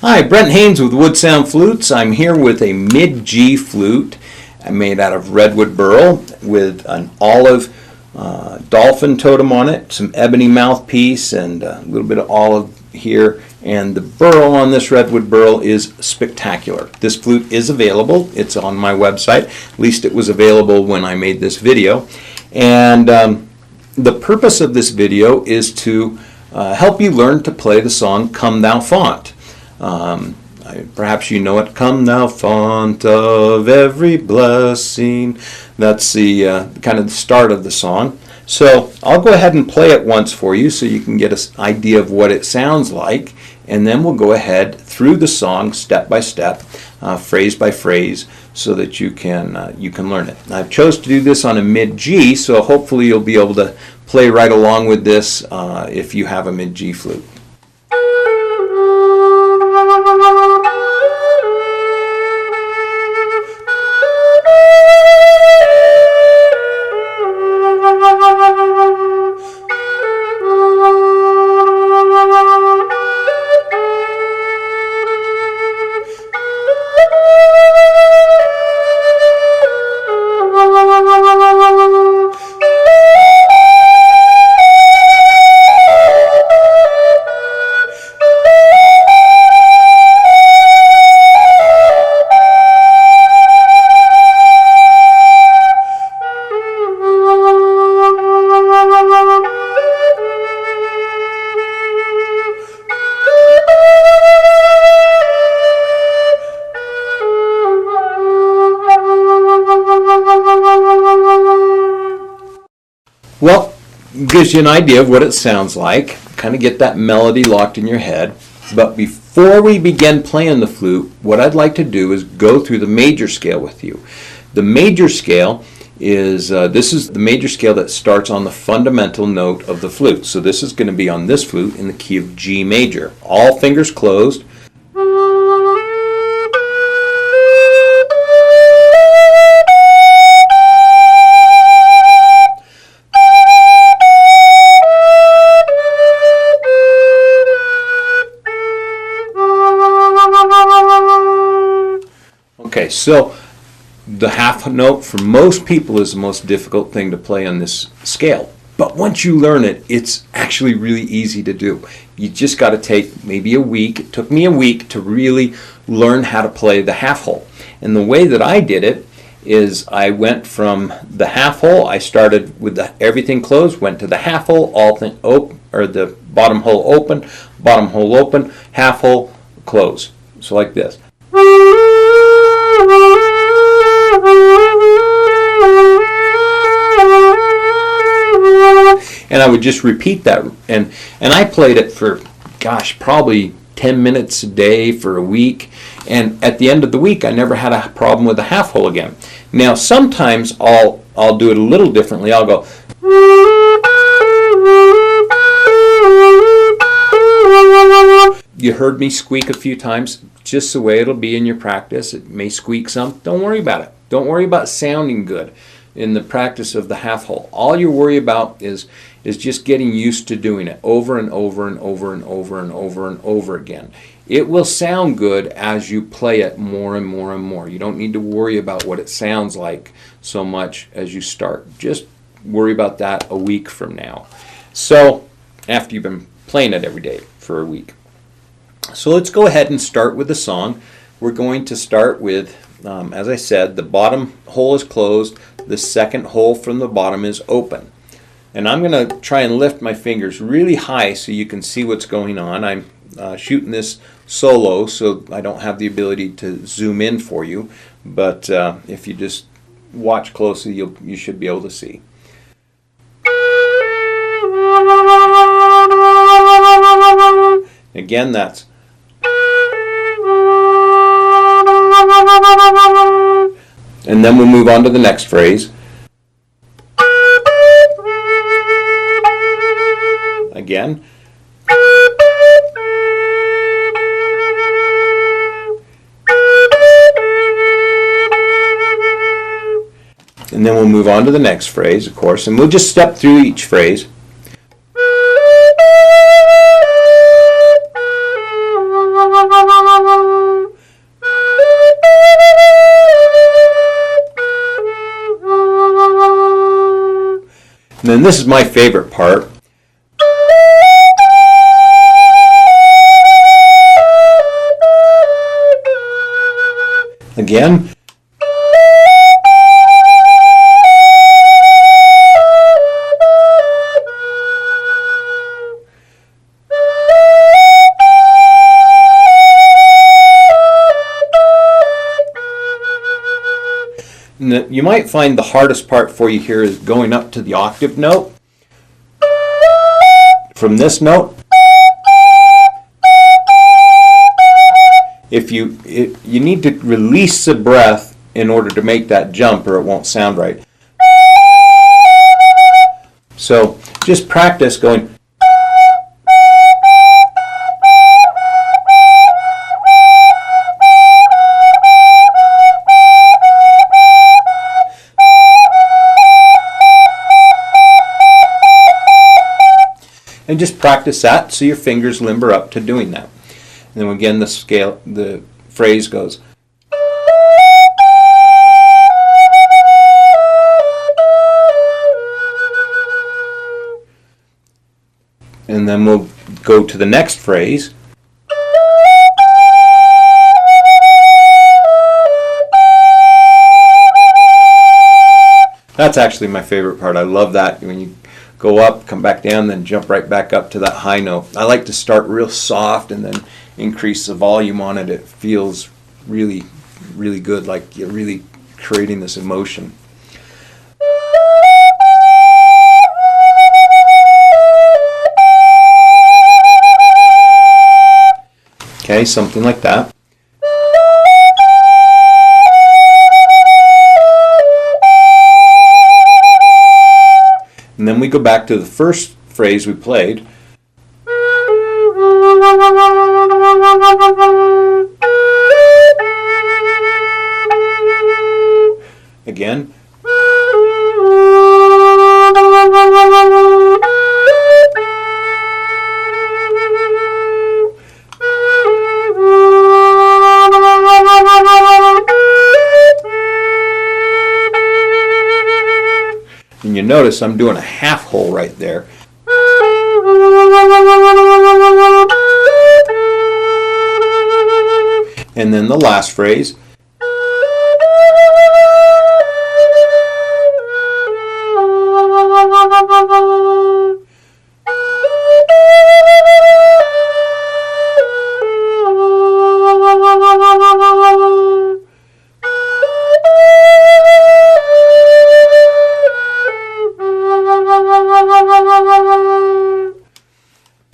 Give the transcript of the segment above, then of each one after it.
Hi, Brent Haines with Wood Sound Flutes. I'm here with a mid-G flute made out of redwood burl with an olive dolphin totem on it, some ebony mouthpiece, and a little bit of olive here. And the burl on this redwood burl is spectacular. This flute is available. It's on my website. At least it was available when I made this video. And the purpose of this video is to help you learn to play the song Come Thou Fount. Perhaps you know it. Come thou fount of every blessing. That's the kind of the start of the song. So I'll go ahead and play it once for you so you can get an idea of what it sounds like, and then we'll go ahead through the song step by step, phrase by phrase, so that you can learn it. I've chose to do this on a mid-G, so hopefully you'll be able to play right along with this if you have a mid-G flute. Well, it gives you an idea of what it sounds like. Kind of get that melody locked in your head. But before we begin playing the flute, what I'd like to do is go through the major scale with you. The major scale is, this is the major scale that starts on the fundamental note of the flute. So this is going to be on this flute in the key of G major. All fingers closed. Okay, so the half note for most people is the most difficult thing to play on this scale. But once you learn it, it's actually really easy to do. You just got to take maybe a week. It took me a week to really learn how to play the half hole. And the way that I did it is I went from the half hole. I started with everything closed, went to the half hole, the bottom hole open, half hole, close. So like this. And I would just repeat that, and I played it for, gosh, probably 10 minutes a day for a week, and at the end of the week I never had a problem with the half hole again. Now sometimes I'll do it a little differently. I'll go you heard me squeak a few times, just the way it'll be in your practice. It may squeak some. Don't worry about it. Don't worry about sounding good in the practice of the half hole. All you worry about is just getting used to doing it over and over and over and over and over and over again. It will sound good as you play it more and more and more. You don't need to worry about what it sounds like so much as you start. Just worry about that a week from now. So after you've been playing it every day for a week. So let's go ahead and start with the song. We're going to start with, as I said, the bottom hole is closed. The second hole from the bottom is open. And I'm going to try and lift my fingers really high so you can see what's going on. I'm shooting this solo, so I don't have the ability to zoom in for you. But if you just watch closely, you should be able to see. Again, that's. And then we'll move on to the next phrase. Again. And then we'll move on to the next phrase, of course, and we'll just step through each phrase. And then this is my favorite part. Again. And you might find the hardest part for you here is going up to the octave note. From this note, if you need to release the breath in order to make that jump, or it won't sound right. So just practice going. And just practice that so your fingers limber up to doing that. And then again, the phrase goes. And then we'll go to the next phrase. That's actually my favorite part. I love that when you go up, come back down, then jump right back up to that high note. I like to start real soft and then increase the volume on it. It feels really, really good, like you're really creating this emotion. Okay, something like that. And then we go back to the first phrase we played. Again. And you notice I'm doing a half hole right there. And then the last phrase.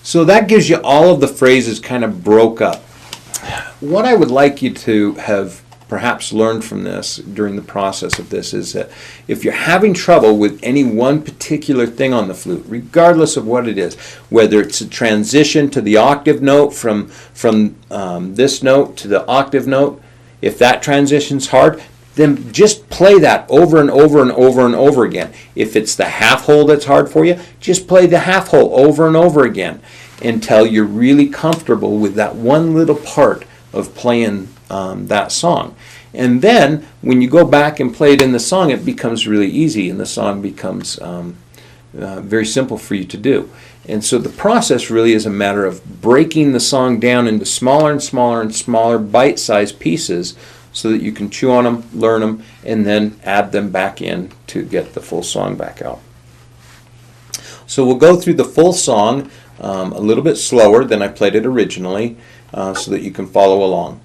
So that gives you all of the phrases kind of broke up. What I would like you to have perhaps learned from this during the process of this is that if you're having trouble with any one particular thing on the flute, regardless of what it is, whether it's a transition to the octave note from this note to the octave note, if that transition's hard, then just play that over and over and over and over again. If it's the half hole that's hard for you, just play the half hole over and over again until you're really comfortable with that one little part of playing that song. And then when you go back and play it in the song, it becomes really easy and the song becomes very simple for you to do. And so the process really is a matter of breaking the song down into smaller and smaller and smaller bite-sized pieces so that you can chew on them, learn them, and then add them back in to get the full song back out. So we'll go through the full song a little bit slower than I played it originally so that you can follow along.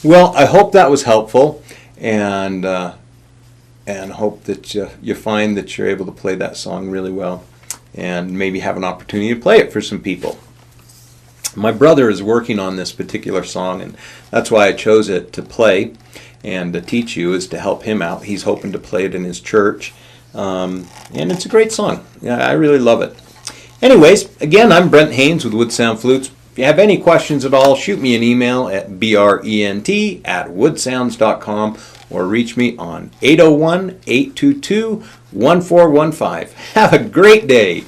Well, I hope that was helpful, and hope that you find that you're able to play that song really well, and maybe have an opportunity to play it for some people. My brother is working on this particular song, and that's why I chose it to play and to teach you, is to help him out. He's hoping to play it in his church, and it's a great song. Yeah, I really love it. Anyways, again, I'm Brent Haines with Wood Sound Flutes. If you have any questions at all, shoot me an email at brent@woodsounds.com or reach me on 801-822-1415. Have a great day.